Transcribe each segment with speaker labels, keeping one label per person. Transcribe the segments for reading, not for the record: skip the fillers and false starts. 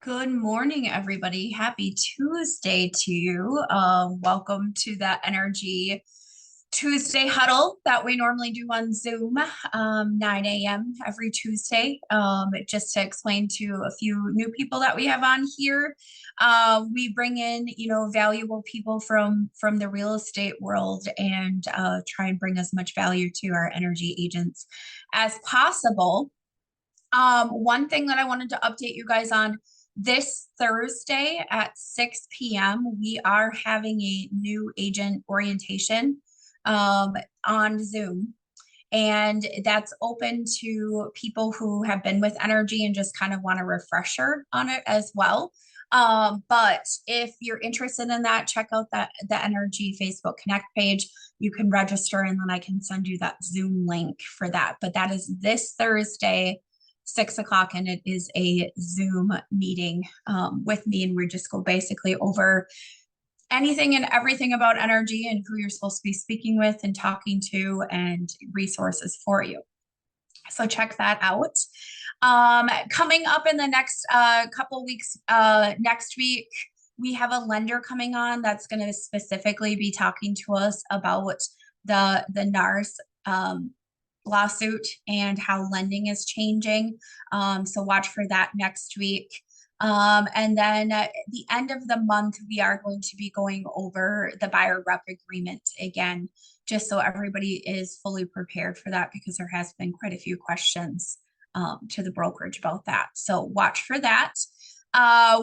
Speaker 1: Good morning, everybody. Happy Tuesday to you. Welcome to the Energy Tuesday huddle that we normally do on Zoom, 9 a.m. every Tuesday. Just to explain to a few new people that we have on here, we bring in, valuable people from the real estate world and try and bring as much value to our energy agents as possible. One thing that I wanted to update you guys on this Thursday at 6 p.m., we are having a new agent orientation on Zoom. And that's open to people who have been with energy and just kind of want a refresher on it as well. But if you're interested in that, check out the Energy Facebook Connect page. You can register and then I can send you that Zoom link for that. But that is this Thursday, 6 o'clock, and it is a Zoom meeting with me, and we just go basically over anything and everything about energy and who you're supposed to be speaking with and talking to and resources for you. So check that out. Coming up in the next couple weeks, next week, we have a lender coming on that's going to specifically be talking to us about the NARS lawsuit and how lending is changing. So watch for that next week. And then at the end of the month, we are going to be going over the buyer rep agreement again, just so everybody is fully prepared for that because there has been quite a few questions to the brokerage about that. So watch for that.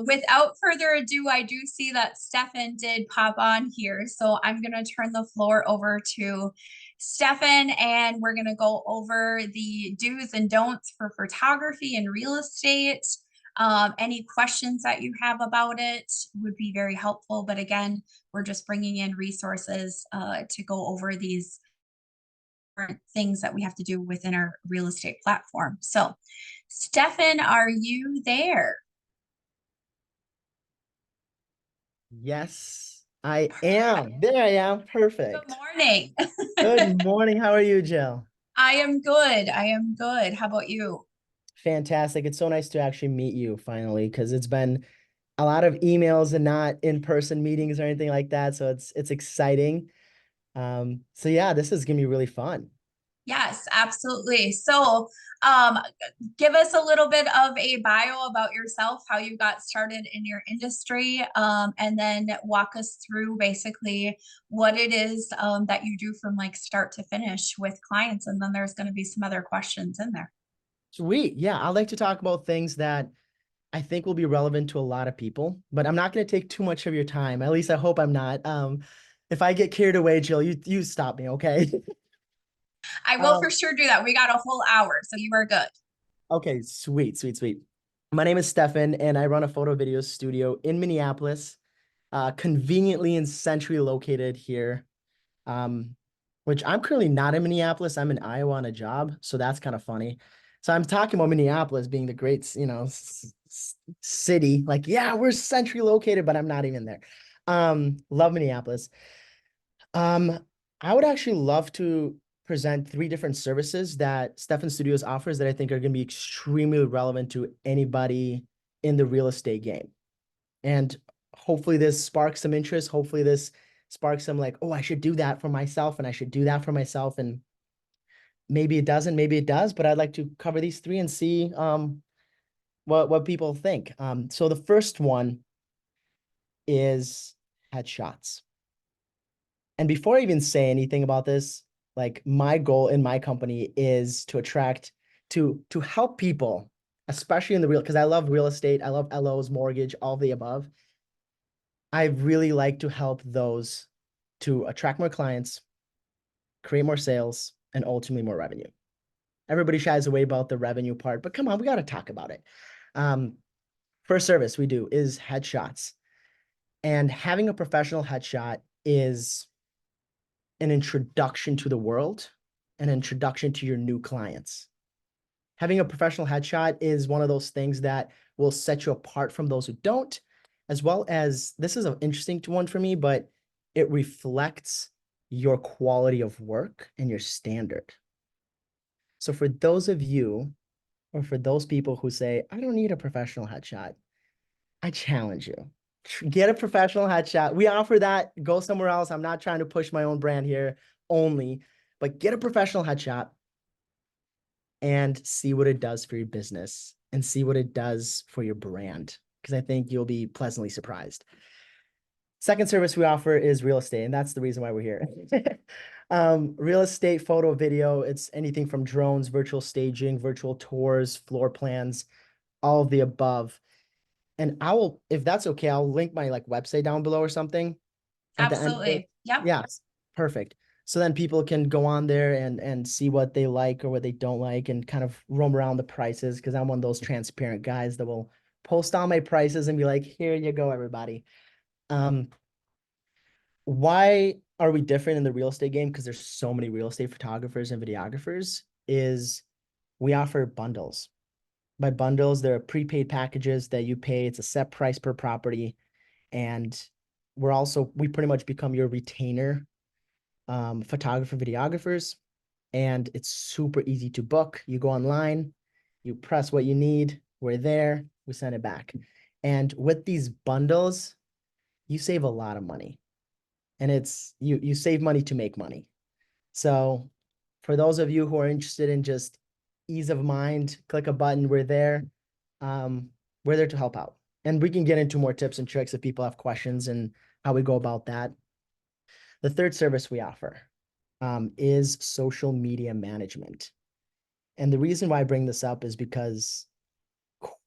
Speaker 1: Without further ado, I do see that Stefan did pop on here. So I'm going to turn the floor over to Stefan, and we're going to go over the do's and don'ts for photography and real estate. Any questions that you have about it would be very helpful. But again, we're just bringing in resources to go over these different things that we have to do within our real estate platform. So, Stefan, are you there?
Speaker 2: Yes, I am. There I am.
Speaker 1: Good
Speaker 2: Perfect.
Speaker 1: morning.
Speaker 2: Good morning. How are you, Jill?
Speaker 1: I am good. I am good. How about you?
Speaker 2: Fantastic. It's so nice to actually meet you finally, because it's been a lot of emails and not in-person meetings or anything like that. So it's exciting. So yeah, this is gonna be really fun.
Speaker 1: Yes, absolutely. So, um, give us a little bit of a bio about yourself, how you got started in your industry, and then walk us through basically what it is that you do from like start to finish with clients. And then there's going to be some other questions in there.
Speaker 2: Sweet. Yeah, I'd like to talk about things that I think will be relevant to a lot of people, but I'm not gonna take too much of your time. At least I hope I'm not. If I get carried away, Jill, you stop me, okay?
Speaker 1: I will for sure do that. We got a whole hour, so you are good.
Speaker 2: Okay, sweet, sweet, sweet. My name is Stefan, and I run a photo video studio in Minneapolis, conveniently and centrally located here. Um, which I'm currently not in Minneapolis. I'm in Iowa on a job, so that's kind of funny. So I'm talking about Minneapolis being the great, city. Like, yeah, we're centrally located, but I'm not even there. Love Minneapolis. Um, I would actually love to present three different services that Stefan Studios offers that I think are going to be extremely relevant to anybody in the real estate game. And hopefully this sparks some interest. Hopefully this sparks some like, oh, I should do that for myself and I should do that for myself. And maybe it doesn't, maybe it does, but I'd like to cover these three and see what people think. So the first one is headshots. And before I even say anything about this, like my goal in my company is to attract to help people, especially in the real, because I love real estate, I love LOs, mortgage, all the above. I really like to help those to attract more clients, create more sales, and ultimately more revenue. Everybody shies away about the revenue part, but come on, we got to talk about it. Um, First service we do is headshots. And having a professional headshot is an introduction to the world, an introduction to your new clients. Having a professional headshot is one of those things that will set you apart from those who don't, as well as this is an interesting one for me, but it reflects your quality of work and your standard. So for those of you, or for those people who say, I don't need a professional headshot, I challenge you. Get a professional headshot. We offer that. Go somewhere else. I'm not trying to push my own brand here only, but get a professional headshot and see what it does for your business and see what it does for your brand. Because I think you'll be pleasantly surprised. Second service we offer is real estate, and that's the reason why we're here. Real estate, photo, video, it's anything from drones, virtual staging, virtual tours, floor plans, all of the above. And I will, if that's okay, I'll link my like website down below or something at the end of it.
Speaker 1: Absolutely. Yep.
Speaker 2: Yes, perfect. So then people can go on there and see what they like or what they don't like and kind of roam around the prices because I'm one of those transparent guys that will post all my prices and be like, here you go, everybody. Um, why are we different in the real estate game? Because there's so many real estate photographers and videographers, is we offer bundles. By bundles, there are prepaid packages that you pay. It's a set price per property. And we pretty much become your retainer photographer, videographers. And it's super easy to book. You go online, you press what you need, we're there, we send it back. And with these bundles, you save a lot of money. And it's you save money to make money. So for those of you who are interested in just ease of mind, click a button, we're there. We're there to help out. And we can get into more tips and tricks if people have questions and how we go about that. The third service we offer is social media management. And the reason why I bring this up is because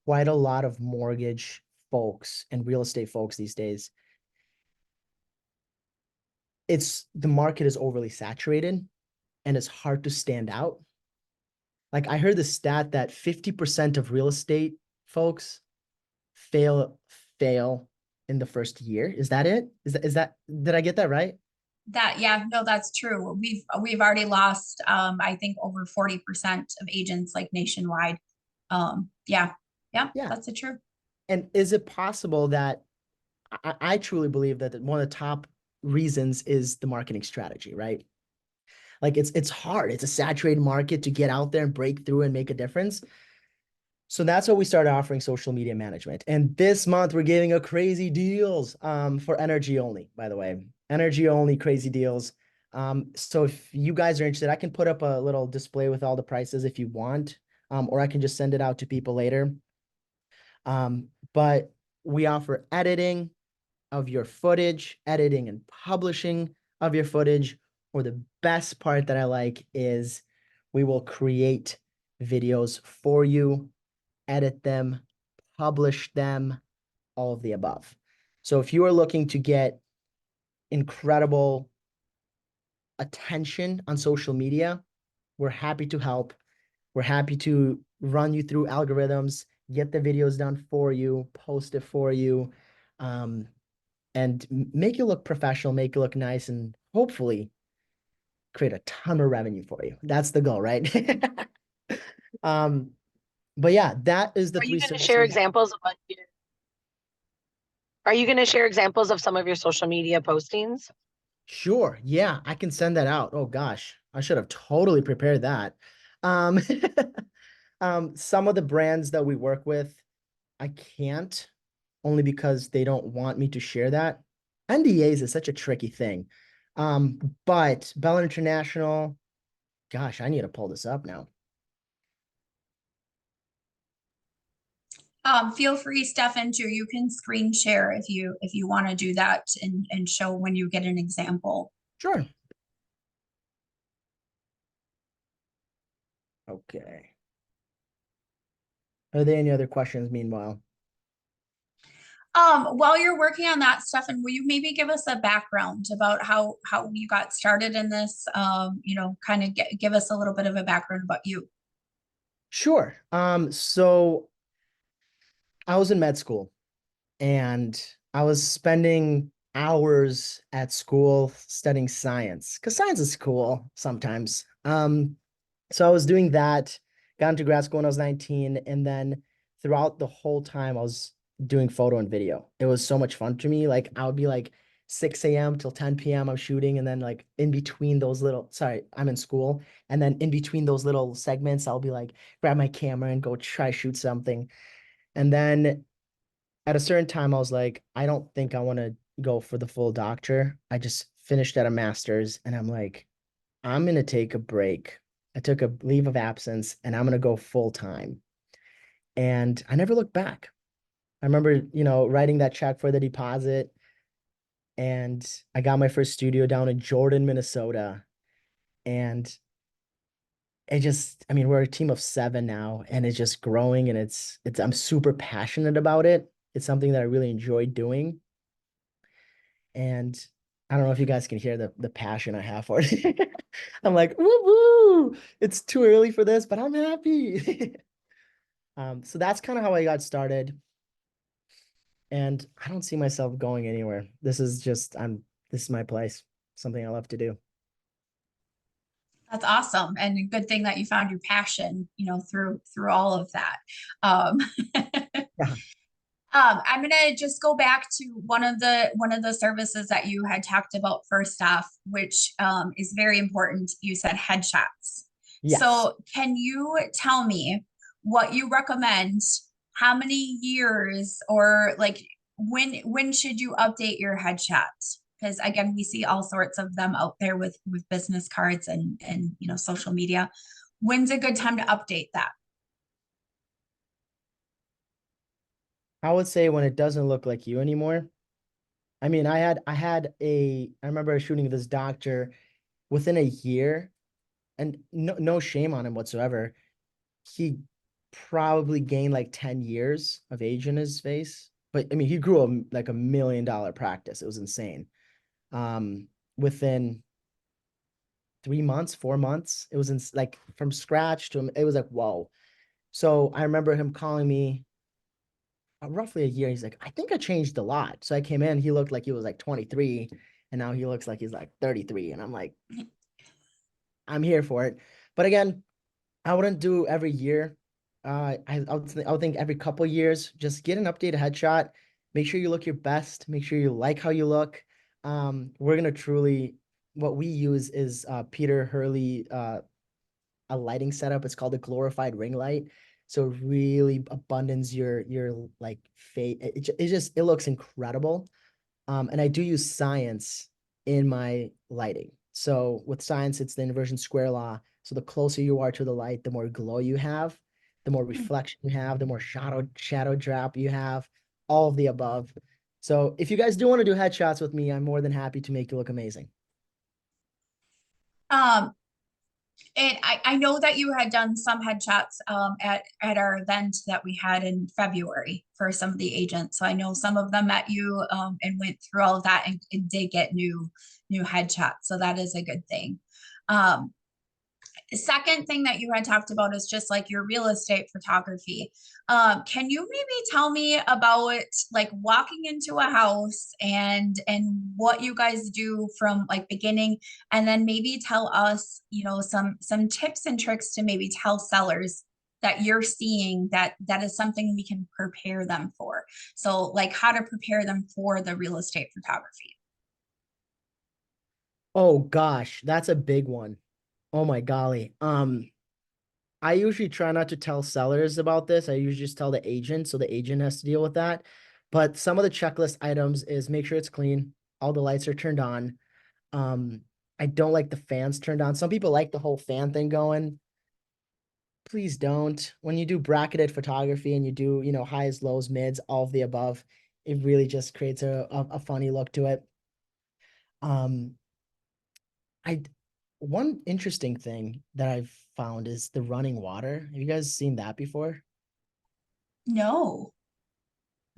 Speaker 2: quite a lot of mortgage folks and real estate folks these days, the market is overly saturated and it's hard to stand out. Like I heard the stat that 50% of real estate folks fail in the first year. Is that it? Did I get that right?
Speaker 1: Yeah, no, that's true. We've already lost I think over 40% of agents like nationwide. Yeah, yeah,
Speaker 2: Yeah.
Speaker 1: that's the truth.
Speaker 2: And is it possible that I truly believe that one of the top reasons is the marketing strategy, right? Like it's hard. It's a saturated market to get out there and break through and make a difference. So that's what we started offering social media management. And this month we're giving a crazy deals for energy only, by the way. Energy only crazy deals. So if you guys are interested, I can put up a little display with all the prices if you want, or I can just send it out to people later. But we offer editing of your footage, editing and publishing of your footage, or the best part that I like is we will create videos for you, edit them, publish them, all of the above. So if you are looking to get incredible attention on social media, we're happy to help. We're happy to run you through algorithms, get the videos done for you, post it for you, and make you look professional, make you look nice, and hopefully create a ton of revenue for you. That's the goal, right? um, but yeah, that is the
Speaker 3: Are you
Speaker 2: three
Speaker 3: going to share
Speaker 2: services.
Speaker 3: examples of are you going to share examples of some of your social media postings?
Speaker 2: Sure. Yeah, I can send that out. Oh gosh, I should have totally prepared that. Um, some of the brands that we work with, I can't only because they don't want me to share that. NDAs is such a tricky thing. But Bella International, gosh, I need to pull this up now.
Speaker 1: Feel free, Stefan, too. You can screen share if you want to do that and show when you get an example.
Speaker 2: Sure. Okay. Are there any other questions meanwhile?
Speaker 1: While you're working on that, Stefan, will you maybe give us a background about how you got started in this? Kind of give us a little bit of a background about you.
Speaker 2: Sure. So I was in med school and I was spending hours at school studying science because science is cool sometimes. So I was doing that, got into grad school when I was 19, and then throughout the whole time I was doing photo and video. It was so much fun to me. Like I would be like 6 a.m. till 10 p.m. I'm shooting, and then like in between those I'm in school, and then in between those little segments, I'll be like grab my camera and go try shoot something. And then at a certain time, I was like, I don't think I want to go for the full doctor. I just finished at a master's and I'm like, I'm going to take a break. I took a leave of absence and I'm going to go full time. And I never looked back. I remember, writing that check for the deposit, and I got my first studio down in Jordan, Minnesota. And I mean, we're a team of 7 now, and it's just growing, and I'm super passionate about it. It's something that I really enjoy doing. And I don't know if you guys can hear the passion I have for it. I'm like, woo woo, it's too early for this, but I'm happy. So that's kind of how I got started. And I don't see myself going anywhere. This is my place, something I love to do.
Speaker 1: That's awesome. And a good thing that you found your passion, through all of that. Um,
Speaker 2: Yeah.
Speaker 1: I'm gonna just go back to one of the services that you had talked about first off, which is very important. You said headshots.
Speaker 2: Yes.
Speaker 1: So can you tell me what you recommend? How many years or like when should you update your headshots? Because again, we see all sorts of them out there with business cards and social media. When's a good time to update that?
Speaker 2: I would say when it doesn't look like you anymore. I mean, I remember shooting this doctor within a year, and no shame on him whatsoever. He probably gained like 10 years of age in his face. But I mean, he grew like $1 million practice. It was insane. Within 3 months, 4 months, it was like from scratch to him. It was like, whoa. So I remember him calling me roughly a year. He's like, I think I changed a lot. So I came in, he looked like he was like 23, and now he looks like he's like 33. And I'm like, I'm here for it. But again, I wouldn't do every year. I would think every couple years, just get an updated headshot. Make sure you look your best. Make sure you like how you look. We're gonna truly, what we use is Peter Hurley, a lighting setup. It's called a glorified ring light. So it really abundance your like face. It looks incredible. And I do use science in my lighting. So with science, it's the inversion square law. So the closer you are to the light, the more glow you have, the more reflection you have, the more shadow drop you have, all of the above. So if you guys do want to do headshots with me, I'm more than happy to make you look amazing.
Speaker 1: Um, And I know that you had done some headshots at our event that we had in February for some of the agents. So I know some of them met you and went through all of that and did get new headshots. So that is a good thing. Um, Second thing that you had talked about is just like your real estate photography. Can you maybe tell me about like walking into a house and what you guys do from like beginning, and then maybe tell us, some tips and tricks to maybe tell sellers that you're seeing that is something we can prepare them for. So like how to prepare them for the real estate photography.
Speaker 2: Oh gosh, that's a big one. Oh my golly. I usually try not to tell sellers about this. I usually just tell the agent, so the agent has to deal with that. But some of the checklist items is make sure it's clean, all the lights are turned on. Um, I don't like the fans turned on. Some people like the whole fan thing going. Please don't. When you do bracketed photography and you do, highs, lows, mids, all of the above, it really just creates a funny look to it. Um, I One interesting thing that I've found is the running water. Have you guys seen that before?
Speaker 1: No,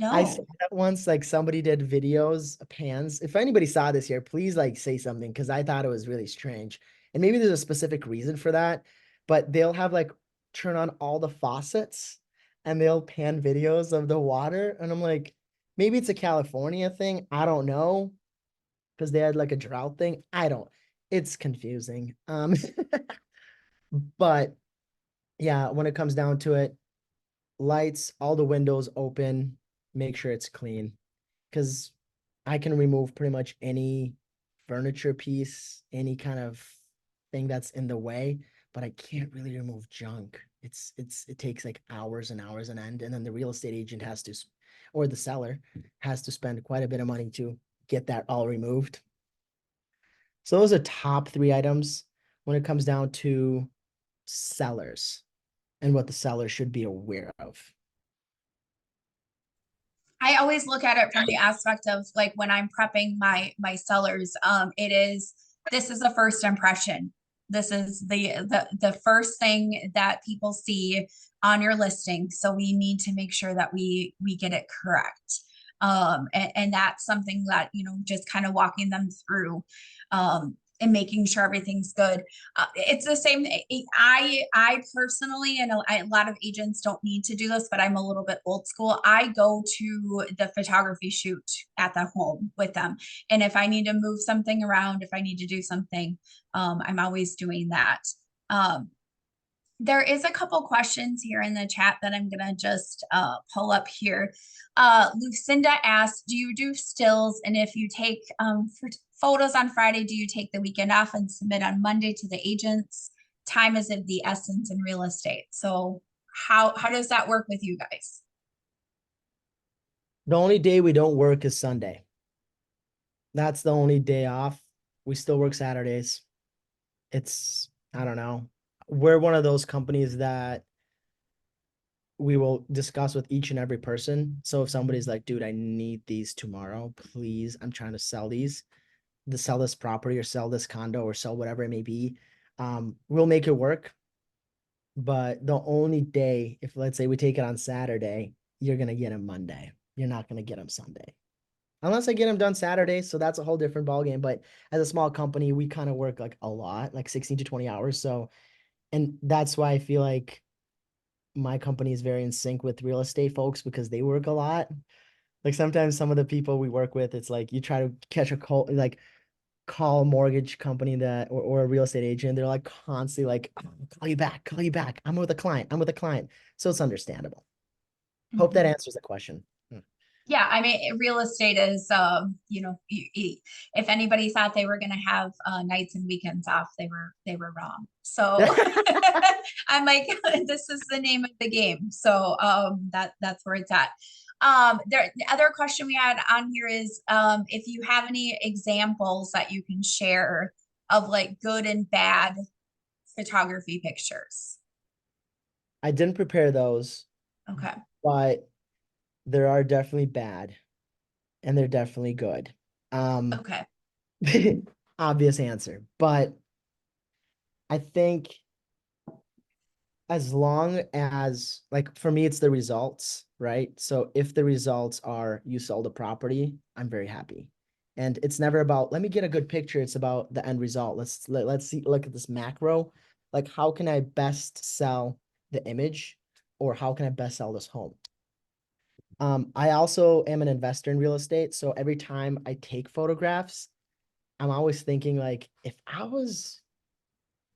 Speaker 2: I saw
Speaker 1: no.
Speaker 2: that once, like somebody did videos, pans. If anybody saw this here, please like say something because I thought it was really strange. And maybe there's a specific reason for that, but they'll have like turn on all the faucets and they'll pan videos of the water. And I'm like, maybe it's a California thing. I don't know. Because they had like a drought thing. It's confusing. But yeah, when it comes down to it, lights, all the windows open, make sure it's clean. Because I can remove pretty much any furniture piece, any kind of thing that's in the way, but I can't really remove junk. it takes like hours and hours on end, and then the real estate agent has to, or the seller has to spend quite a bit of money to get that all removed. So those are top 3 items when it comes down to sellers and what the seller should be aware of.
Speaker 1: I always look at it from the aspect of like when I'm prepping my sellers, this is a first impression. This is the first thing that people see on your listing. So we need to make sure that we get it correct. And that's something that, just kind of walking them through, and making sure everything's good. It's the same. I personally, and a lot of agents don't need to do this, but I'm a little bit old school. I go to the photography shoot at the home with them, and if I need to move something around, if I need to do something, I'm always doing that. There is a couple questions here in the chat that I'm gonna just pull up here. Lucinda asked, do you do stills? And if you take photos on Friday, do you take the weekend off and submit on Monday to the agents? Time is of the essence in real estate. So how does that work with you guys?
Speaker 2: The only day we don't work is Sunday. That's the only day off. We still work Saturdays. I don't know. We're one of those companies that we will discuss with each and every person. So if somebody's like, dude, I need these tomorrow, please, I'm trying to sell this property or sell this condo or sell whatever it may be, we'll make it work. But the only day, if let's say we take it on Saturday, you're going to get them Monday. You're not going to get them Sunday. Unless I get them done Saturday. So that's a whole different ballgame. But as a small company, we kind of work like a lot, like 16 to 20 hours. So, and that's why I feel like my company is very in sync with real estate folks because they work a lot. Like sometimes some of the people we work with, it's like you try to catch a call, like call a mortgage company that or a real estate agent. They're like constantly like, oh, call you back. I'm with a client. So it's understandable. Hope that answers the question.
Speaker 1: Yeah, I mean, real estate is, if anybody thought they were going to have nights and weekends off, they were wrong. So I'm like, this is the name of the game. So that's where it's at. The other question we had on here is if you have any examples that you can share of like good and bad photography pictures.
Speaker 2: I didn't prepare those.
Speaker 1: Okay.
Speaker 2: But there are definitely bad and they're definitely good.
Speaker 1: Okay.
Speaker 2: Obvious answer, but I think as long as, like, for me, it's the results, right? So if the results are you sold a property, I'm very happy. And it's never about, let me get a good picture. It's about the end result. Let's see, look at this macro. Like, how can I best sell the image or how can I best sell this home? I also am an investor in real estate. So every time I take photographs, I'm always thinking like, if I was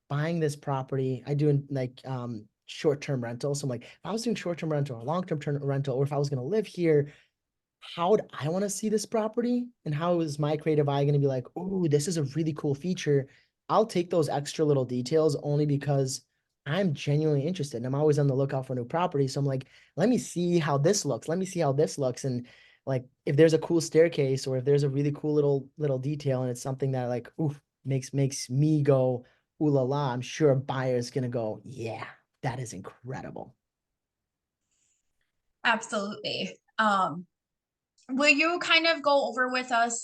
Speaker 2: buying this property, I do like short-term rental. So I'm like, if I was doing short-term rental or long-term rental, or if I was going to live here, how would I want to see this property? And how is my creative eye going to be like, oh, this is a really cool feature. I'll take those extra little details only because I'm genuinely interested. And I'm always on the lookout for new property. So I'm like, let me see how this looks. Let me see how this looks. And like, if there's a cool staircase or if there's a really cool little detail and it's something that like, ooh, makes me go, ooh la la, I'm sure a buyer is going to go, yeah, that is incredible.
Speaker 1: Absolutely. Will you kind of go over with us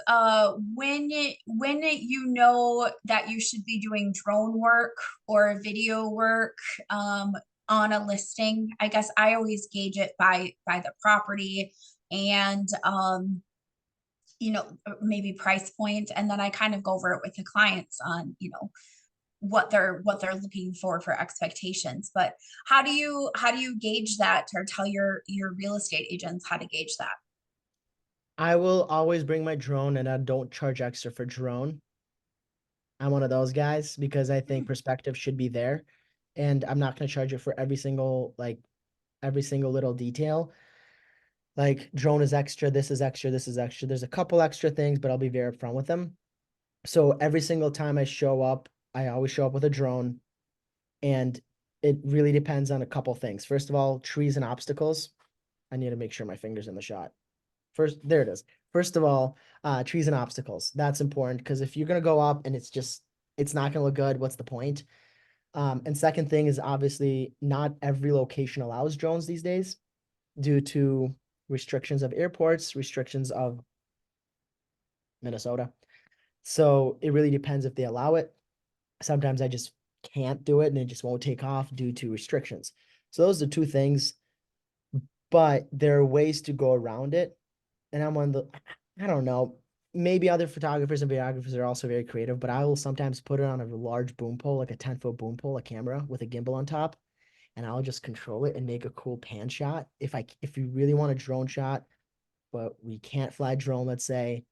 Speaker 1: when you know that you should be doing drone work or video work on a listing? I guess I always gauge it by the property and maybe price point, and then I kind of go over it with the clients on what they're looking for expectations. But how do you gauge that, or tell your real estate agents how to gauge that?
Speaker 2: I will always bring my drone and I don't charge extra for drone. I'm one of those guys because I think perspective should be there. And I'm not going to charge it for every single little detail. Like drone is extra, this is extra, this is extra. There's a couple extra things, but I'll be very upfront with them. So every single time I show up, I always show up with a drone. And it really depends on a couple things. First of all, trees and obstacles. I need to make sure my finger's in the shot. First, there it is. First of all, trees and obstacles. That's important because if you're gonna go up and it's not gonna look good, what's the point? And second thing is obviously not every location allows drones these days due to restrictions of airports, restrictions of Minnesota. So it really depends if they allow it. Sometimes I just can't do it and it just won't take off due to restrictions. So those are two things, but there are ways to go around it. And I'm on I don't know, maybe other photographers and videographers are also very creative, but I will sometimes put it on a large boom pole, like a 10-foot boom pole, a camera with a gimbal on top, and I'll just control it and make a cool pan shot. If you really want a drone shot, but we can't fly drone, let's say,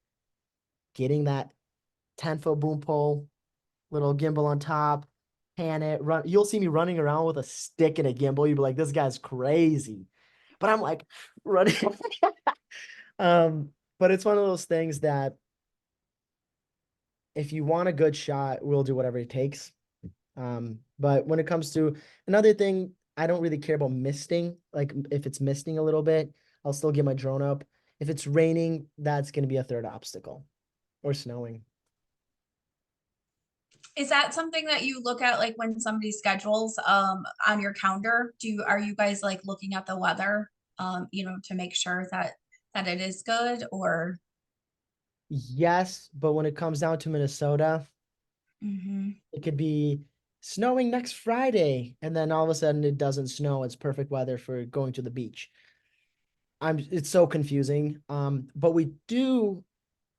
Speaker 2: getting that 10-foot boom pole, little gimbal on top, pan it, run. You'll see me running around with a stick and a gimbal. You'll be like, this guy's crazy. But I'm like running. But it's one of those things that if you want a good shot, we'll do whatever it takes. But when it comes to another thing, I don't really care about misting. Like if it's misting a little bit, I'll still get my drone up. If it's raining, that's going to be a third obstacle, or snowing.
Speaker 1: Is that something that you look at like when somebody schedules on your calendar? Are you guys like looking at the weather to make sure that it is good, or
Speaker 2: Yes, but when it comes down to Minnesota, it could be snowing next Friday, and then all of a sudden it doesn't snow. It's perfect weather for going to the beach. It's so confusing. But we do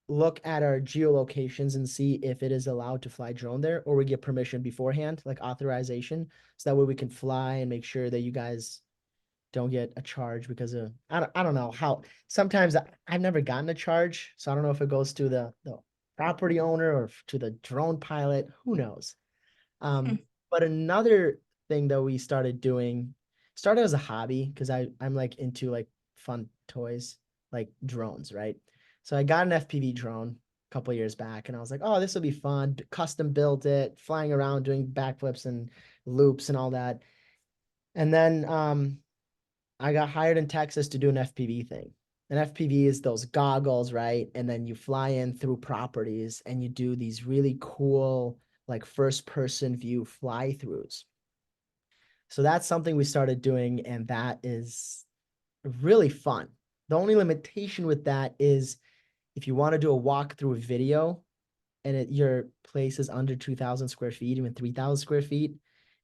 Speaker 2: look at our geolocations and see if it is allowed to fly drone there, or we get permission beforehand, like authorization, so that way we can fly and make sure that you guys don't get a charge because of I don't know how sometimes I've never gotten a charge, so I don't know if it goes to the property owner or to the drone pilot, who knows. But another thing that we started doing started as a hobby because I'm like into like fun toys like drones, right? So I got an FPV drone a couple years back and I was like, oh, this will be fun. Custom built it, flying around doing backflips and loops and all that. And then I got hired in Texas to do an FPV thing. An FPV is those goggles, right? And then you fly in through properties and you do these really cool, like first person view fly throughs. So that's something we started doing, and that is really fun. The only limitation with that is if you want to do a walkthrough video and your place is under 2,000 square feet, even 3,000 square feet,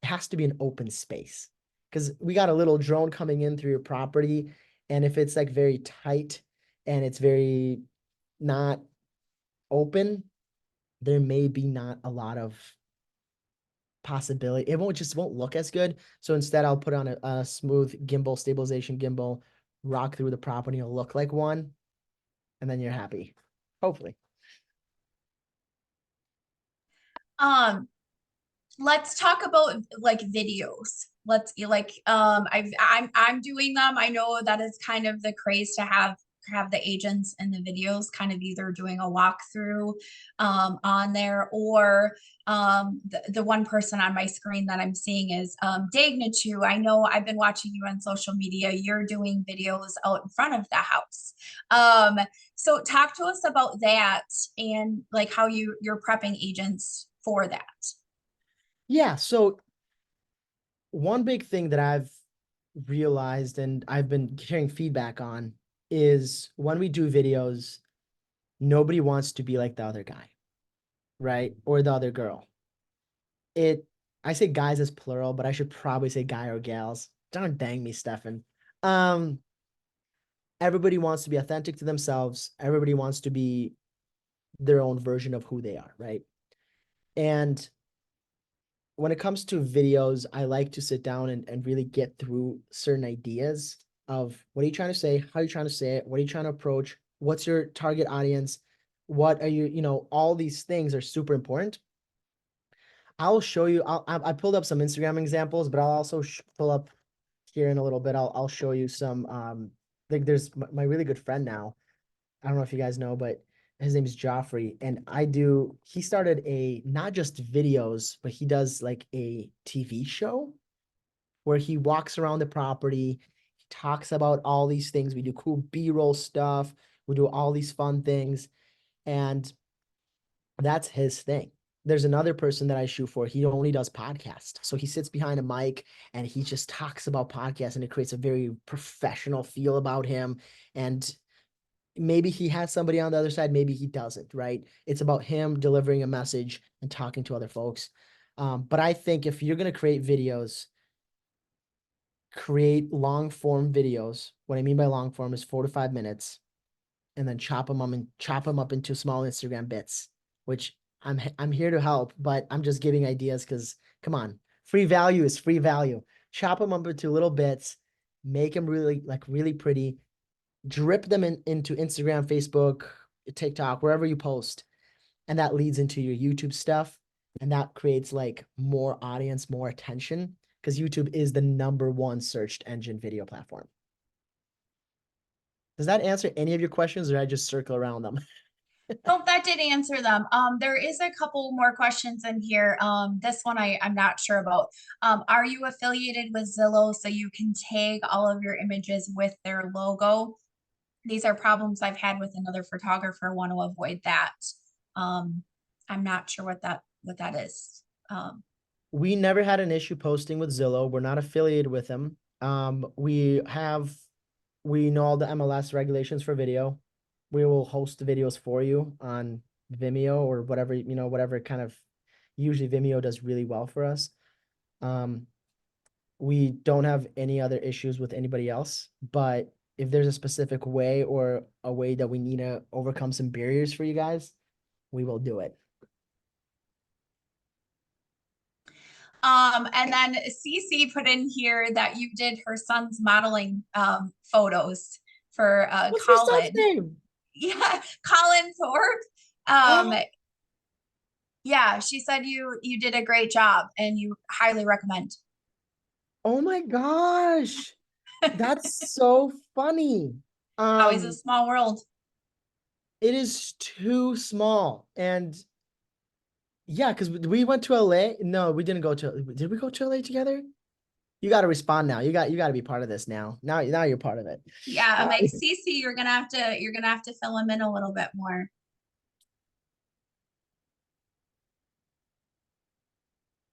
Speaker 2: it has to be an open space because we got a little drone coming in through your property. And if it's like very tight and it's very not open, there may be not a lot of possibility. It won't look as good. So instead I'll put on a smooth gimbal, stabilization gimbal, rock through the property. It'll look like one, and then you're happy. Hopefully.
Speaker 1: Let's talk about like videos. I'm doing them. I know that is kind of the craze to have the agents and the videos kind of either doing a walkthrough on there, or the one person on my screen that I'm seeing is Dagnachu. I know I've been watching you on social media. You're doing videos out in front of the house. So talk to us about that and like how you're prepping agents for that.
Speaker 2: Yeah, so one big thing that I've realized and I've been hearing feedback on is when we do videos, nobody wants to be like the other guy, right? Or the other girl. I say guys as plural, but I should probably say guy or gals. Don't dang me, Stefan. Everybody wants to be authentic to themselves. Everybody wants to be their own version of who they are, right? And when it comes to videos, I like to sit down and really get through certain ideas of what are you trying to say? How are you trying to say it? What are you trying to approach? What's your target audience? What are all these things are super important. I'll show you, I pulled up some Instagram examples, but I'll also pull up here in a little bit. I'll show you some, like there's my really good friend now. I don't know if you guys know, but his name is Joffrey, and he started not just videos, but he does like a TV show where he walks around the property, he talks about all these things. We do cool B-roll stuff. We do all these fun things. And that's his thing. There's another person that I shoot for. He only does podcasts. So he sits behind a mic and he just talks about podcasts, and it creates a very professional feel about him. And maybe he has somebody on the other side, maybe he doesn't, right? It's about him delivering a message and talking to other folks. But I think if you're going to create videos, create long form videos. What I mean by long form is 4 to 5 minutes, and then chop them up into small Instagram bits, which I'm here to help, but I'm just giving ideas because come on, free value is free value. Chop them up into little bits, make them really pretty, drip them into Instagram, Facebook, TikTok, wherever you post. And that leads into your YouTube stuff. And that creates like more audience, more attention, because YouTube is the #1 searched engine video platform. Does that answer any of your questions, or did I just circle around them?
Speaker 1: Nope, that did answer them. There is a couple more questions in here. This one I'm not sure about. Are you affiliated with Zillow so you can tag all of your images with their logo? These are problems I've had with another photographer. Want to avoid that. I'm not sure what that is.
Speaker 2: We never had an issue posting with Zillow. We're not affiliated with them. We know all the MLS regulations for video. We will host the videos for you on Vimeo or whatever, whatever kind of, usually Vimeo does really well for us. We don't have any other issues with anybody else, but if there's a specific way or a way that we need to overcome some barriers for you guys, we will do it.
Speaker 1: And then Cece put in here that you did her son's modeling photos for
Speaker 2: What's your son's
Speaker 1: Colin.
Speaker 2: name?
Speaker 1: Yeah, Colin Thorpe. Yeah, she said you did a great job and you highly recommend.
Speaker 2: Oh my gosh. That's so funny.
Speaker 1: Always a small world.
Speaker 2: It is too small. And yeah, because we went to LA. No, we didn't go to, did we go to LA together? You got to respond now. You got to be part of this now. Now you're part of it.
Speaker 1: Yeah, I'm like, Cece, you're gonna have to fill him in a little bit more.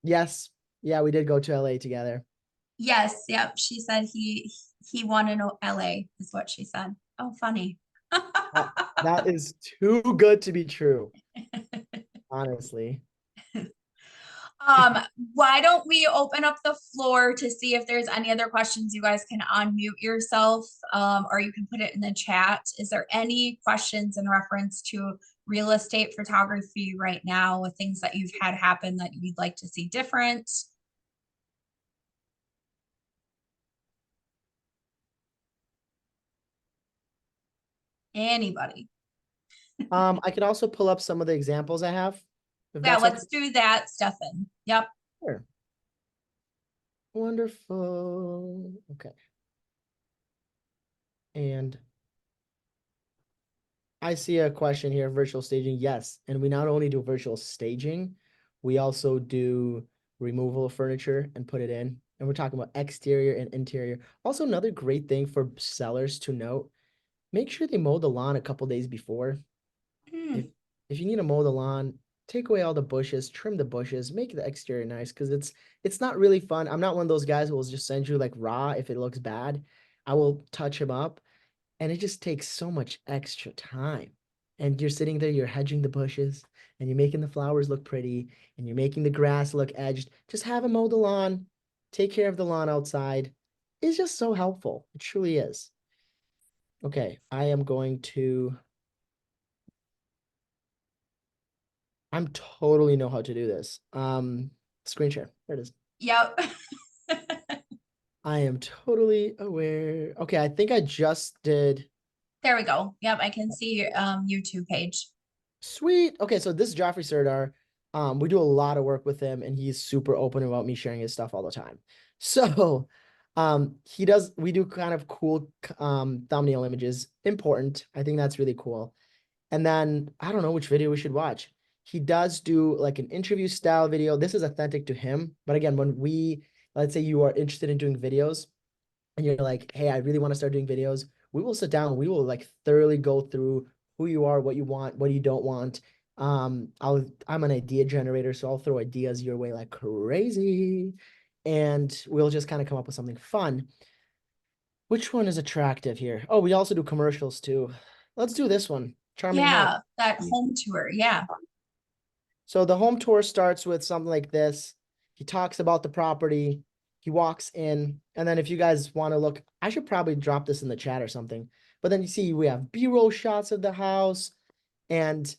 Speaker 2: Yes. Yeah, we did go to LA together.
Speaker 1: Yes, yep. She said he won in LA is what she said. Oh, funny.
Speaker 2: That is too good to be true. Honestly.
Speaker 1: Why don't we open up the floor to see if there's any other questions? You guys can unmute yourself, or you can put it in the chat. Is there any questions in reference to real estate photography right now, with things that you've had happen that you'd like to see different? Anybody?
Speaker 2: I can also pull up some of the examples I have.
Speaker 1: Yeah, let's do that, Stefan. Yep.
Speaker 2: Sure. Wonderful. Okay. And I see a question here, virtual staging. Yes. And we not only do virtual staging, we also do removal of furniture and put it in. And we're talking about exterior and interior. Also, another great thing for sellers to note, make sure they mow the lawn a couple days before. If you need to mow the lawn, take away all the bushes, trim the bushes, make the exterior nice, because it's not really fun. I'm not one of those guys who will just send you like raw if it looks bad. I will touch them up, and it just takes so much extra time. And you're sitting there, you're hedging the bushes, and you're making the flowers look pretty, and you're making the grass look edged. Just have them mow the lawn, take care of the lawn outside. It's just so helpful. It truly is. Okay, I am going to I'm totally know how to do this. Screen share. There it is.
Speaker 1: Yep.
Speaker 2: I am totally aware. Okay, I think I just did.
Speaker 1: There we go. Yep, I can see your YouTube page.
Speaker 2: Sweet. Okay, so this is Joffrey Serdar. We do a lot of work with him, and he's super open about me sharing his stuff all the time. So, we do kind of cool thumbnail images. Important. I think that's really cool. And then I don't know which video we should watch. He does do like an interview style video. This is authentic to him. But again, when we let's say you are interested in doing videos and you're like, hey, I really want to start doing videos. We will sit down. We will like thoroughly go through who you are, what you want, what you don't want. I'm an idea generator, so I'll throw ideas your way like crazy. And we'll just kind of come up with something fun. Which one is attractive here? Oh, we also do commercials too. Let's do this one. Charming house.
Speaker 1: Yeah, that home tour. Yeah.
Speaker 2: So the home tour starts with something like this. He talks about the property. He walks in, and then if you guys want to look, I should probably drop this in the chat or something. But then you see we have B-roll shots of the house, and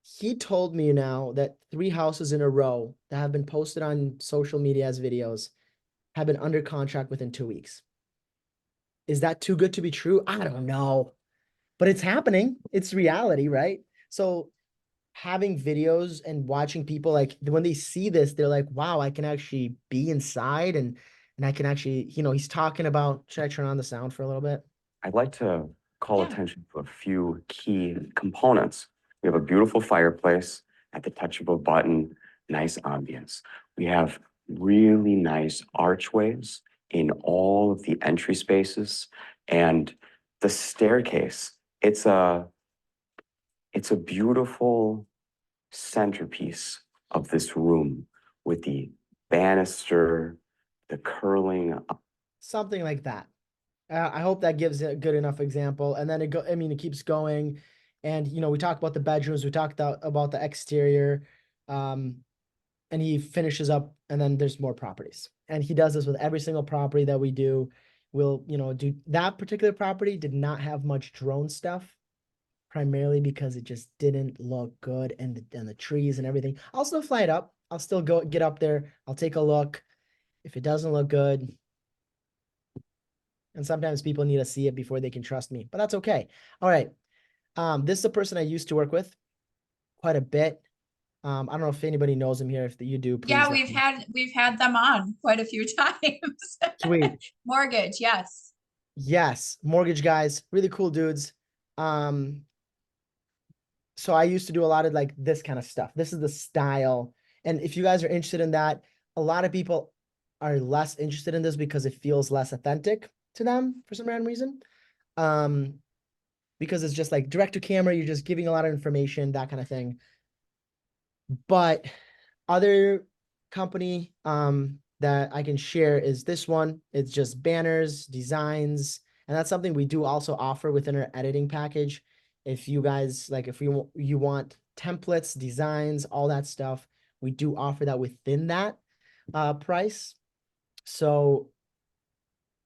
Speaker 2: he told me now that 3 houses in a row that have been posted on social media as videos have been under contract within 2 weeks. Is that too good to be true? I don't know, but it's happening. It's reality, right? So having videos and watching people, like when they see this, they're like, wow, I can actually be inside and I can actually, he's talking about, should I turn on the sound for a little bit?
Speaker 4: I'd like to call
Speaker 1: Yeah.
Speaker 4: attention to a few key components. We have a beautiful fireplace at the touch of a button, nice ambience. We have really nice archways in all of the entry spaces, and the staircase. It's a beautiful centerpiece of this room with the banister, the curling.
Speaker 2: Something like that. I hope that gives a good enough example. And then it keeps going. And, we talked about the bedrooms, we talked about the exterior, and he finishes up, and then there's more properties. And he does this with every single property that we do. We'll, do that particular property did not have much drone stuff, primarily because it just didn't look good, and the trees and everything. I'll still fly it up. I'll still get up there. I'll take a look. If it doesn't look good, and sometimes people need to see it before they can trust me, but that's okay. All right. This is a person I used to work with quite a bit. I don't know if anybody knows him here. If you do, please.
Speaker 1: Yeah, we've had them on quite a few times.
Speaker 2: Sweet.
Speaker 1: Mortgage, yes.
Speaker 2: Yes, mortgage guys, really cool dudes. So I used to do a lot of like this kind of stuff. This is the style. And if you guys are interested in that, a lot of people are less interested in this because it feels less authentic to them for some random reason. Because it's just like direct to camera, you're just giving a lot of information, that kind of thing. But other company that I can share is this one. It's just banners, designs, and that's something we do also offer within our editing package. If you guys like, if you want templates, designs, all that stuff, we do offer that within that price. So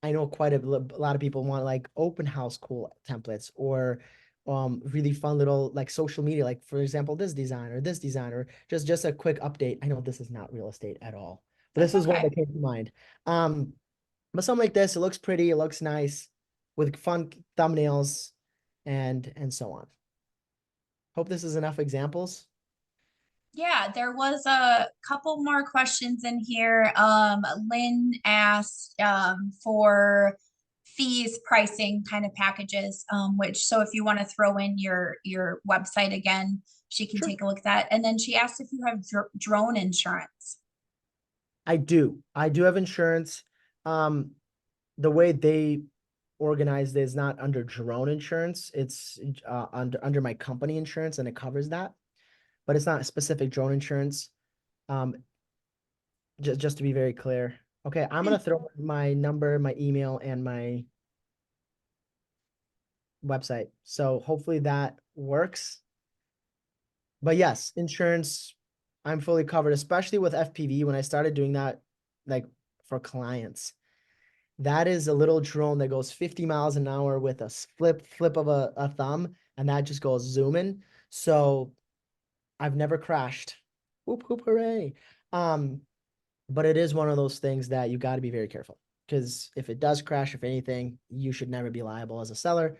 Speaker 2: I know quite a lot of people want like open house cool templates, or really fun little like social media, like for example, this design, or just a quick update. I know this is not real estate at all, but this
Speaker 1: That's
Speaker 2: is one
Speaker 1: okay.
Speaker 2: that came to mind. But something like this, it looks pretty, it looks nice with fun thumbnails and so on. Hope this is enough examples.
Speaker 1: Yeah, there was a couple more questions in here. Lynn asked for fees, pricing kind of packages, which so if you want to throw in your website again, she can
Speaker 2: Sure.
Speaker 1: take a look at that. And then she asked if you have drone insurance.
Speaker 2: I do have insurance. The way they organized is not under drone insurance. It's under my company insurance, and it covers that, but it's not specific drone insurance. Just to be very clear. Okay, I'm gonna throw my number, my email, and my website. So hopefully that works. But yes, insurance, I'm fully covered, especially with FPV. When I started doing that, like for clients, that is a little drone that goes 50 miles an hour with a flip of a thumb, and that just goes zooming. So I've never crashed. Whoop, whoop, hooray. But it is one of those things that you got to be very careful, because if it does crash, if anything, you should never be liable as a seller.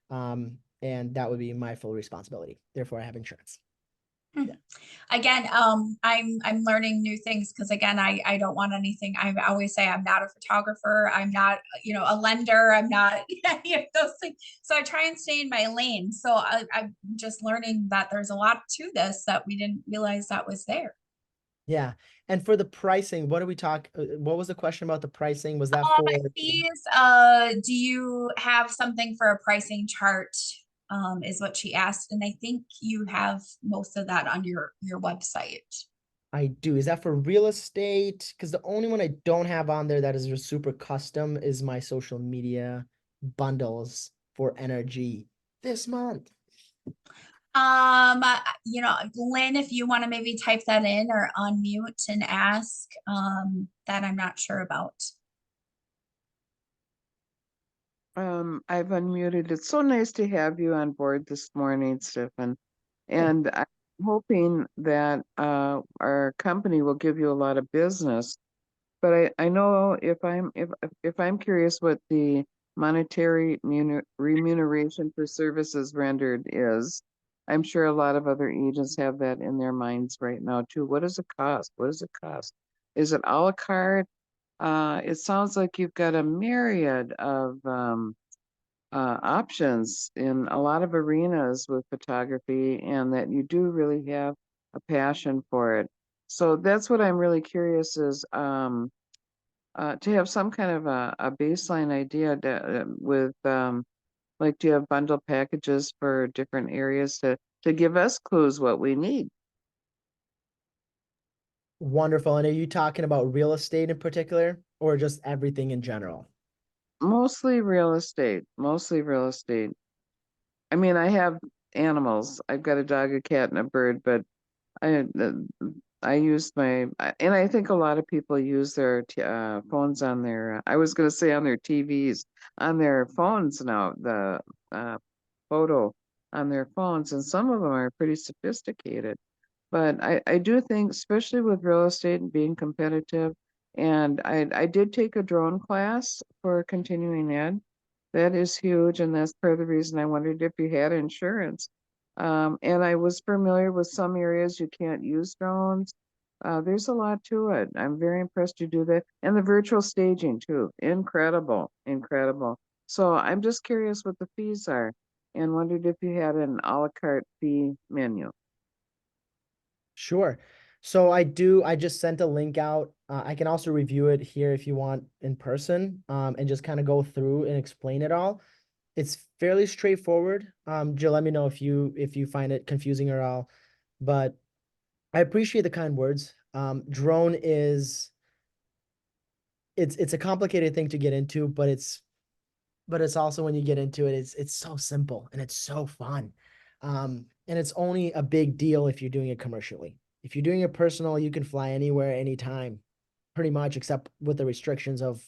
Speaker 2: And that would be my full responsibility. Therefore, I have insurance.
Speaker 1: Again, I'm learning new things because again, I don't want anything. I always say I'm not a photographer. I'm not, a lender. I'm not any of those things. So I try and stay in my lane. So I'm just learning that there's a lot to this that we didn't realize that was there.
Speaker 2: Yeah. And for the pricing, what do we talk? What was the question about the pricing? Was that for?
Speaker 1: Fees, do you have something for a pricing chart? Is what she asked, and I think you have most of that on your website.
Speaker 2: I do. Is that for real estate? Because the only one I don't have on there that is just super custom is my social media bundles for NRG this month.
Speaker 1: You know, Lynn, if you want to maybe type that in or unmute and ask, that I'm not sure about.
Speaker 5: I've unmuted. It's so nice to have you on board this morning, Stefan. And I'm hoping that our company will give you a lot of business. But I know if I'm curious what the monetary remuneration for services rendered is, I'm sure a lot of other agents have that in their minds right now too. What does it cost? What does it cost? Is it a la carte? It sounds like you've got a myriad of options in a lot of arenas with photography, and that you do really have a passion for it. So that's what I'm really curious is to have some kind of a baseline idea with like, do you have bundle packages for different areas to give us clues what we need?
Speaker 2: Wonderful. And are you talking about real estate in particular or just everything in general?
Speaker 5: Mostly real estate, mostly real estate. I mean, I have animals. I've got a dog, a cat, and a bird, but I use and I think a lot of people use their phones on their, I was going to say on their TVs, on their phones now, the photo on their phones, and some of them are pretty sophisticated. But I do think, especially with real estate and being competitive, and I did take a drone class for continuing ed. That is huge, and that's part of the reason I wondered if you had insurance. And I was familiar with some areas you can't use drones. There's a lot to it. I'm very impressed you do that. And the virtual staging too. Incredible, incredible. So I'm just curious what the fees are and wondered if you had an a la carte fee menu.
Speaker 2: Sure. So I just sent a link out. I can also review it here if you want in person, and just kind of go through and explain it all. It's fairly straightforward. Jill, let me know if you find it confusing or all, but I appreciate the kind words. Drone is it's a complicated thing to get into, but it's also when you get into it, it's so simple and it's so fun. And it's only a big deal if you're doing it commercially. If you're doing it personal, you can fly anywhere, anytime, pretty much, except with the restrictions of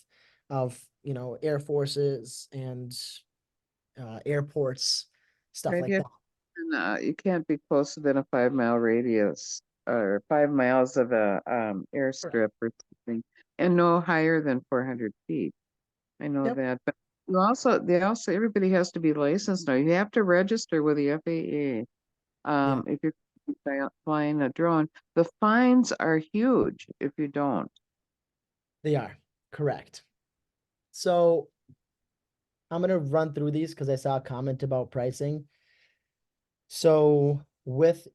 Speaker 2: air forces and airports, stuff
Speaker 5: Right,
Speaker 2: like
Speaker 5: yeah.
Speaker 2: that.
Speaker 5: And you can't be closer than a 5 mile radius or 5 miles of a airstrip or something, and no higher than 400 feet. I know
Speaker 2: Yep.
Speaker 5: that, but everybody has to be licensed now. You have to register with the FAA. If you're flying a drone, the fines are huge if you don't.
Speaker 2: They are correct. So I'm gonna run through these because I saw a comment about pricing. So with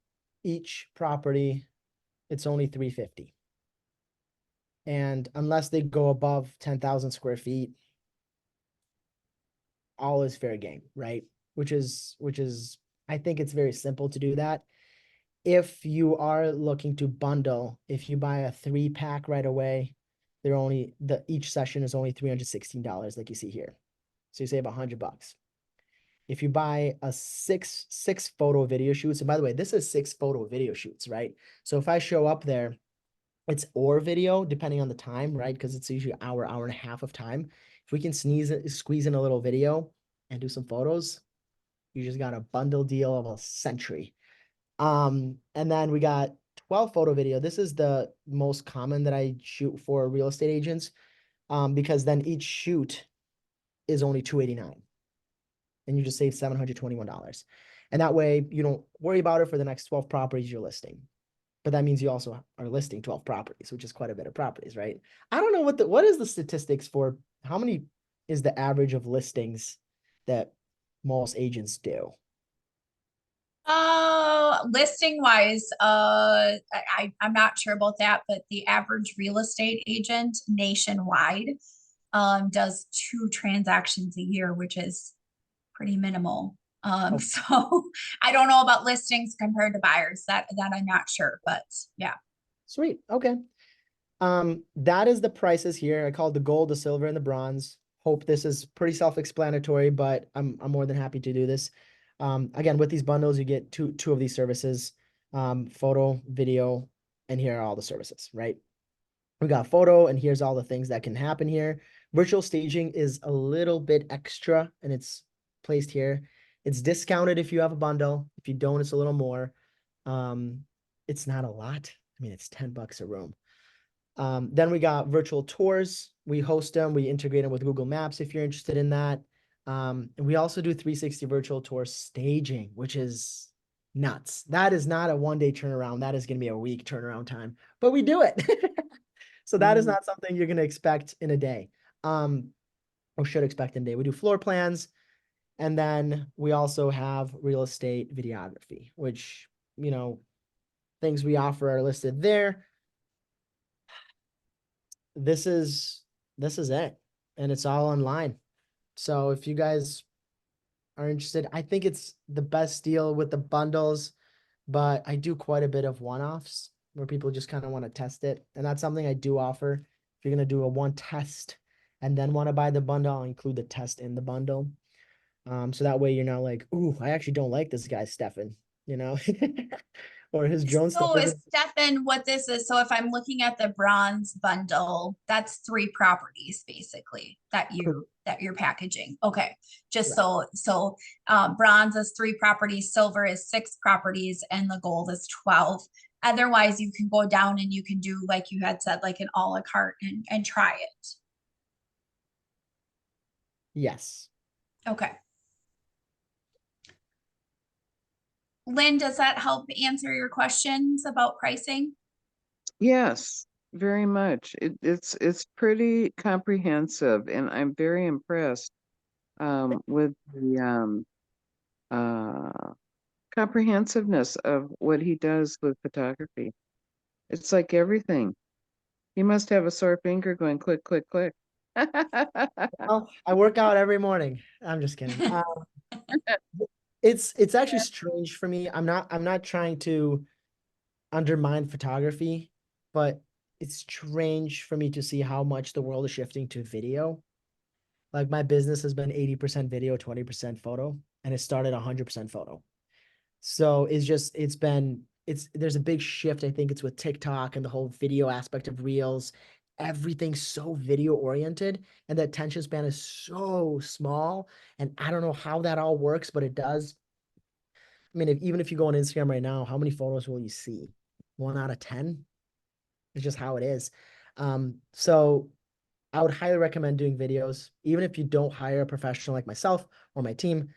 Speaker 2: each property, it's only $350. And unless they go above 10,000 square feet, all is fair game, right? Which is, I think it's very simple to do that. If you are looking to bundle, if you buy a 3-pack right away, each session is only $316, like you see here. So you save $100. If you buy a six photo video shoots, and by the way, this is 6 photo video shoots, right? So if I show up there, it's or video, depending on the time, right? Because it's usually an hour and a half of time. If we can squeeze in a little video and do some photos, you just got a bundle deal of a century. And then we got 12 photo video. This is the most common that I shoot for real estate agents, because then each shoot is only $289, and you just save $721. And that way you don't worry about it for the next 12 properties you're listing. But that means you also are listing 12 properties, which is quite a bit of properties, right? I don't know what is the statistics for how many is the average of listings that most agents do?
Speaker 1: Oh, listing wise, I'm not sure about that, but the average real estate agent nationwide does 2 transactions a year, which is pretty minimal.
Speaker 2: Oh.
Speaker 1: So I don't know about listings compared to buyers. That I'm not sure, but yeah.
Speaker 2: Sweet. Okay. That is the prices here. I call it the gold, the silver, and the bronze. Hope this is pretty self-explanatory, but I'm more than happy to do this. Again, with these bundles, you get two of these services, photo, video, and here are all the services, right? We got photo, and here's all the things that can happen here. Virtual staging is a little bit extra, and it's placed here. It's discounted if you have a bundle. If you don't, it's a little more. It's not a lot. I mean, it's $10 a room. Then we got virtual tours. We host them. We integrate them with Google Maps if you're interested in that. And we also do 360 virtual tour staging, which is nuts. That is not a one-day turnaround. That is going to be a week turnaround time, but we do it. So that is not something you're going to expect in a day, or should expect in a day. We do floor plans, and then we also have real estate videography, which, you know, things we offer are listed there. This is it, and it's all online. So if you guys are interested, I think it's the best deal with the bundles, but I do quite a bit of one-offs where people just kind of want to test it. And that's something I do offer. If you're going to do a one test and then want to buy the bundle, I'll include the test in the bundle. So that way you're not like, ooh, I actually don't like this guy, Stefan, you know, or his drone stuff.
Speaker 1: So is Stefan, what this is, so if I'm looking at the bronze bundle, that's 3 properties basically that you're packaging. Okay. Just so bronze is 3 properties, silver is 6 properties, and the gold is 12. Otherwise, you can go down and you can do, like you had said, like an a la carte and try it.
Speaker 2: Yes.
Speaker 1: Okay. Lynn, does that help answer your questions about pricing?
Speaker 5: Yes, very much. It's pretty comprehensive, and I'm very impressed with the comprehensiveness of what he does with photography. It's like everything. He must have a sore finger going click, click, click.
Speaker 2: Well, I work out every morning. I'm just kidding. It's actually strange for me. I'm not trying to undermine photography, but it's strange for me to see how much the world is shifting to video. Like my business has been 80% video, 20% photo, and it started 100% photo. So there's a big shift. I think it's with TikTok and the whole video aspect of Reels. Everything's so video oriented, and the attention span is so small. And I don't know how that all works, but it does. I mean, even if you go on Instagram right now, how many photos will you see? 1 out of 10? It's just how it is. So I would highly recommend doing videos, even if you don't hire a professional like myself or my team.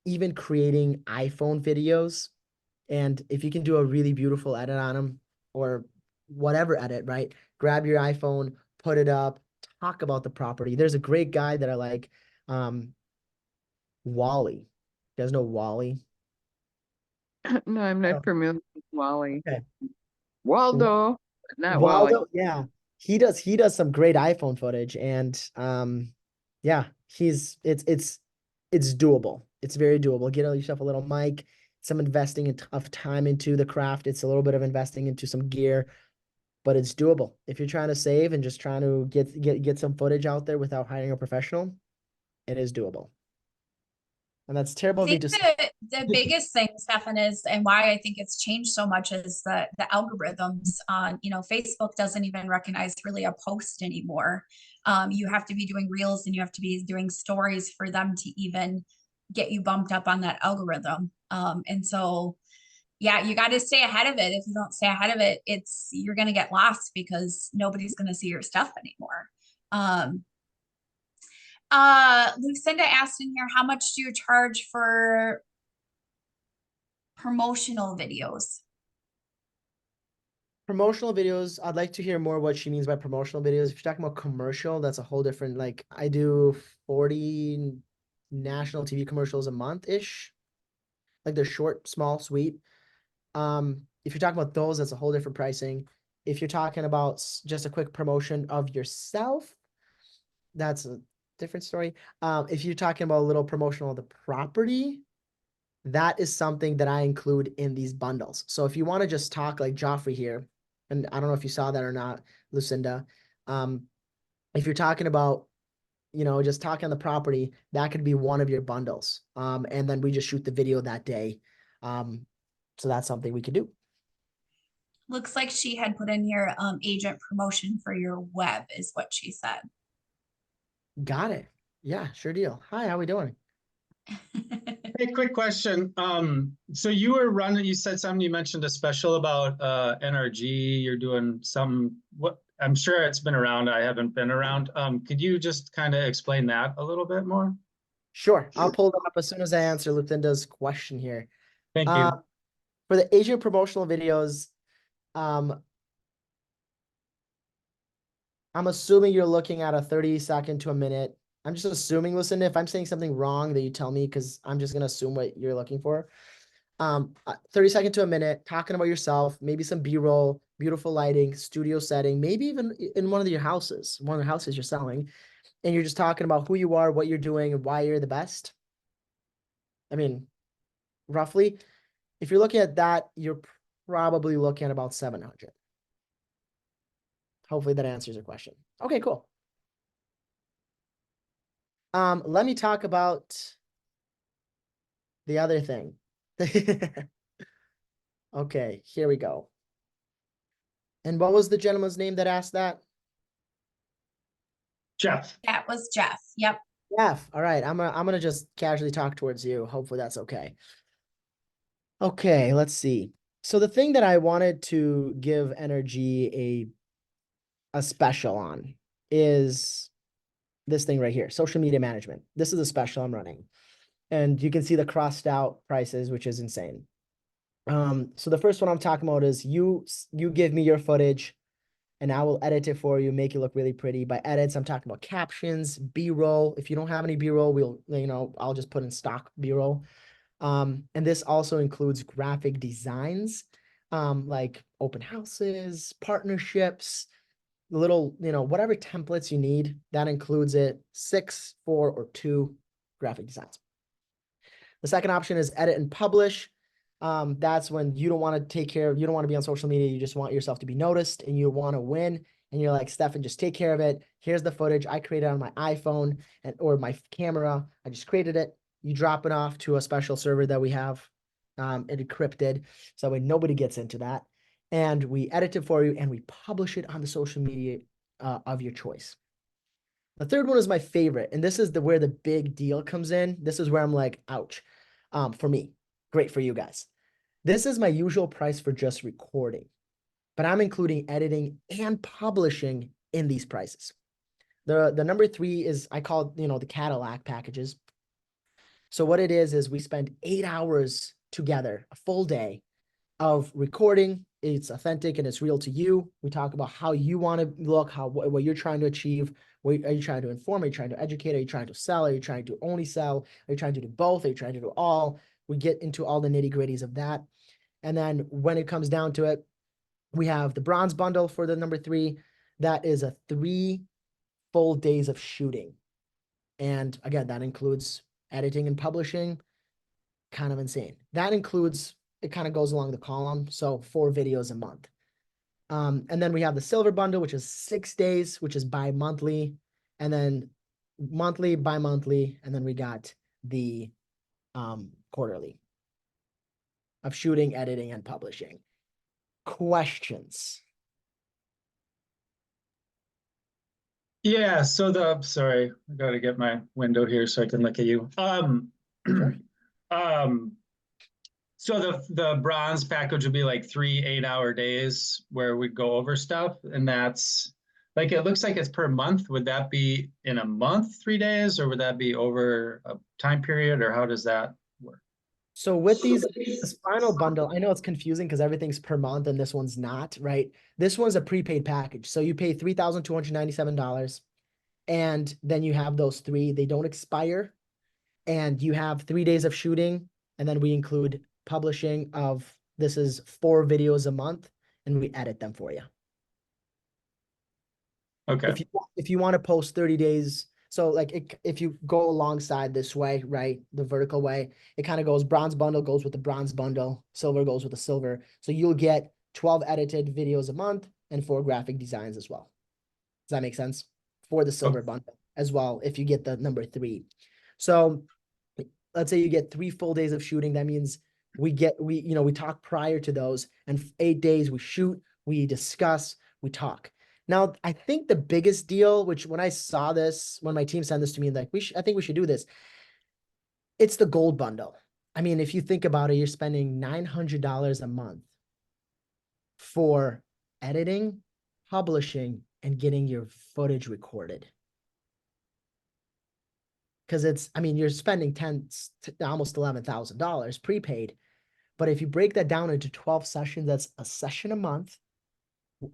Speaker 2: Even creating iPhone videos, and if you can do a really beautiful edit on them or whatever edit, right? Grab your iPhone, put it up, talk about the property. There's a great guy that I like, Wally. You guys know Wally?
Speaker 5: No, I'm not
Speaker 2: Oh.
Speaker 5: familiar with Wally.
Speaker 2: Okay.
Speaker 5: Waldo, not Wally.
Speaker 2: Waldo, yeah. He does some great iPhone footage, and yeah, it's doable. It's very doable. Get yourself a little mic, some investing of time into the craft. It's a little bit of investing into some gear, but it's doable. If you're trying to save and just trying to get some footage out there without hiring a professional, it is doable. And that's terrible
Speaker 1: I
Speaker 2: of me
Speaker 1: think
Speaker 2: to
Speaker 1: the biggest thing, Stefan, is, and why I think it's changed so much, is the algorithms on, Facebook doesn't even recognize really a post anymore. You have to be doing reels and you have to be doing stories for them to even get you bumped up on that algorithm. And so, yeah, you got to stay ahead of it. If you don't stay ahead of it, you're going to get lost because nobody's going to see your stuff anymore. Lucinda asked in here, how much do you charge for promotional videos?
Speaker 2: promotional videos, I'd like to hear more what she means by promotional videos. If you're talking about commercial, that's a whole different, like I do 40 national TV commercials a month-ish. like they're short, small, sweet. If you're talking about those, that's a whole different pricing. If you're talking about just a quick promotion of yourself, that's a different story. If you're talking about a little promotional of the property, that is something that I include in these bundles. So if you want to just talk like Joffrey here, and I don't know if you saw that or not, Lucinda, if you're talking about, just talking on the property, that could be one of your bundles. And then we just shoot the video that day. So that's something we could do.
Speaker 1: Looks like she had put in here, agent promotion for your web is what she said.
Speaker 2: Got it. Yeah, sure deal. Hi, how we doing?
Speaker 6: Hey, quick question. So you were running, you said something, you mentioned a special about NRG. You're doing some, what, I'm sure it's been around. I haven't been around. Could you just kind of explain that a little bit more?
Speaker 2: Sure. I'll pull it up as soon as I answer Lucinda's question here.
Speaker 6: Thank you.
Speaker 2: For the agent promotional videos, I'm assuming you're looking at a 30-second to a minute. I'm just assuming, listen, if I'm saying something wrong, that you tell me, because I'm just going to assume what you're looking for. 30-second to a minute, talking about yourself, maybe some B-roll, beautiful lighting, studio setting, maybe even in one of your houses, you're selling, and you're just talking about who you are, what you're doing, and why you're the best. I mean, roughly, if you're looking at that, you're probably looking at about 700. Hopefully that answers your question. Okay, cool. Let me talk about the other thing. Okay, here we go. And what was the gentleman's name that asked that?
Speaker 6: Jeff.
Speaker 1: That was Jeff. Yep.
Speaker 2: Jeff. All right, I'm gonna just casually talk towards you. Hopefully that's okay. Okay, let's see. So the thing that I wanted to give Energy a special on is this thing right here, social media management. This is a special I'm running. And you can see the crossed out prices, which is insane. So the first one I'm talking about is you give me your footage and I will edit it for you, make it look really pretty. By edits, I'm talking about captions, B-roll. If you don't have any B-roll, I'll just put in stock B-roll. And this also includes graphic designs, like open houses, partnerships, little, whatever templates you need, that includes it. 6, 4, or 2 graphic designs. The second option is edit and publish. That's when you don't want to you don't want to be on social media. You just want yourself to be noticed and you want to win. And you're like, Stefan, just take care of it. Here's the footage I created on my iPhone or my camera. I just created it. You drop it off to a special server that we have, encrypted. So that way nobody gets into that. And we edit it for you and we publish it on the social media of your choice. The third one is my favorite, and this is where the big deal comes in. This is where I'm like, ouch, for me, great for you guys. This is my usual price for just recording, but I'm including editing and publishing in these prices. The number 3 is, I call, the Cadillac packages. So what it is we spend 8 hours together, a full day of recording. It's authentic and it's real to you. We talk about how you want to look, what you're trying to achieve. Are you trying to inform? Are you trying to educate? Are you trying to sell? Are you trying to only sell? Are you trying to do both? Are you trying to do all? We get into all the nitty gritties of that. And then when it comes down to it, we have the bronze bundle for the number 3. That is a 3 full days of shooting. And again, that includes editing and publishing. Kind of insane. That includes, it kind of goes along the column. So 4 videos a month. And then we have the silver bundle, which is 6 days, which is bi-monthly, and then monthly, bi-monthly, and then we got the quarterly of shooting, editing, and publishing. Questions?
Speaker 6: Yeah, so sorry, I gotta get my window here so I can look at you.
Speaker 2: Sure.
Speaker 6: So the bronze package would be like 3 8-hour days where we go over stuff, and that's like, it looks like it's per month. Would that be in a month, 3 days, or would that be over a time period, or how does that work?
Speaker 2: So with this final bundle, I know it's confusing because everything's per month and this one's not, right? This one's a prepaid package. So you pay $3,297 and then you have those 3, they don't expire, and you have 3 days of shooting And then we include publishing of, this is 4 videos a month, and we edit them for you.
Speaker 6: Okay,
Speaker 2: If you want to post 30 days, so like if you go alongside this way, right, the vertical way, it kind of goes bronze bundle goes with the bronze bundle, silver goes with the silver. So you'll get 12 edited videos a month and 4 graphic designs as well. Does that make sense? For the silver bundle as well, if you get the number 3. So let's say you get 3 full days of shooting. That means we talk prior to those, and 8 days we shoot, we discuss, we talk. Now, I think the biggest deal, which when I saw this, when my team sent this to me, like I think we should do this. It's the gold bundle. I mean, if you think about it, you're spending $900 a month for editing, publishing, and getting your footage recorded. Because you're spending almost $11,000 prepaid. But if you break that down into 12 sessions, that's a session a month.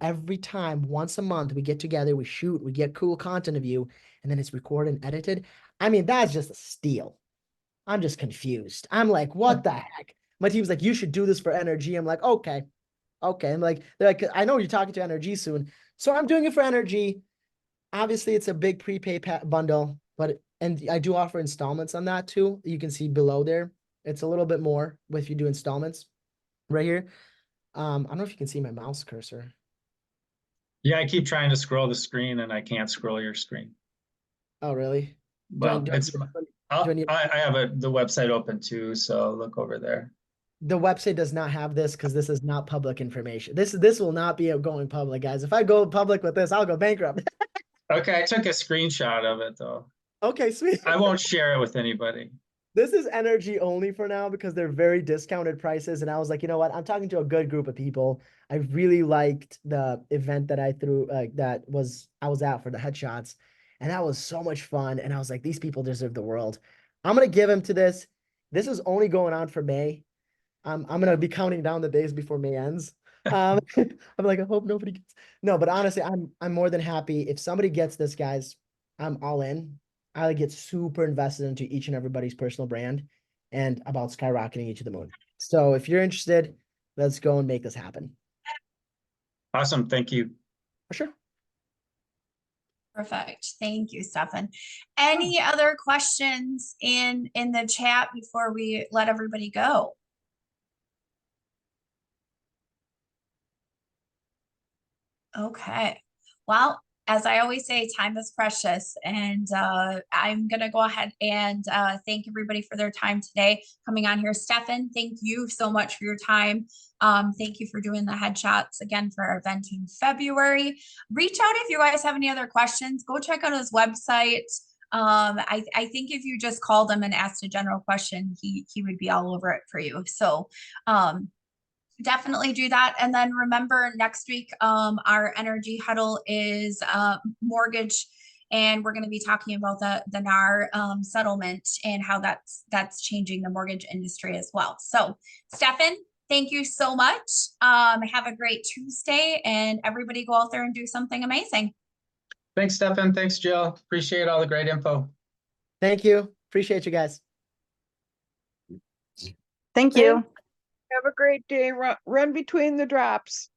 Speaker 2: Every time, once a month, we get together, we shoot, we get cool content of you, and then it's recorded and edited. I mean, that's just a steal. I'm just confused. I'm like, what the heck? My team's like, you should do this for NRG. I'm like, okay. I'm like, they're like, I know you're talking to NRG soon. So I'm doing it for NRG. Obviously, it's a big prepaid bundle, and I do offer installments on that too. You can see below there. It's a little bit more if you do installments right here. I don't know if you can see my mouse cursor.
Speaker 6: yeah, I keep trying to scroll the screen and I can't scroll your screen.
Speaker 2: Oh, really?
Speaker 6: Well,
Speaker 2: Do I
Speaker 6: it's,
Speaker 2: need-
Speaker 6: I have the website open too, so look over there.
Speaker 2: The website does not have this because this is not public information. This will not be going public, guys. If I go public with this, I'll go bankrupt.
Speaker 6: Okay, I took a screenshot of it though.
Speaker 2: Okay, sweet.
Speaker 6: I won't share it with anybody.
Speaker 2: This is energy only for now because they're very discounted prices. And I was like, you know what? I'm talking to a good group of people. I really liked the event that I threw, I was at for the headshots. And that was so much fun. And I was like, these people deserve the world. I'm going to give them to this. This is only going on for May. I'm going to be counting down the days before May ends. I'm like, I hope nobody gets, no, but honestly, I'm more than happy. If somebody gets this, guys, I'm all in. I get super invested into each and everybody's personal brand and about skyrocketing you to the moon. So if you're interested, let's go and make this happen.
Speaker 6: Awesome, thank you.
Speaker 2: For sure.
Speaker 1: Perfect. Thank you, Stefan. Any other questions in the chat before we let everybody go? Okay. Well, as I always say, time is precious, and I'm going to go ahead and thank everybody for their time today coming on here. Stefan, thank you so much for your time. Thank you for doing the headshots again for our event in February. Reach out if you guys have any other questions. Go check out his website. I think if you just called him and asked a general question, he would be all over it for you. So definitely do that. And then remember, next week, our energy huddle is mortgage, and we're going to be talking about the NAR settlement and how that's changing the mortgage industry as well. So Stefan, thank you so much. Have a great Tuesday, and everybody go out there and do something amazing.
Speaker 6: Thanks, Stefan. Thanks, Jill. Appreciate all the great info.
Speaker 2: Thank you. Appreciate you guys.
Speaker 7: Thank you.
Speaker 5: Have a great day. Run between the drops.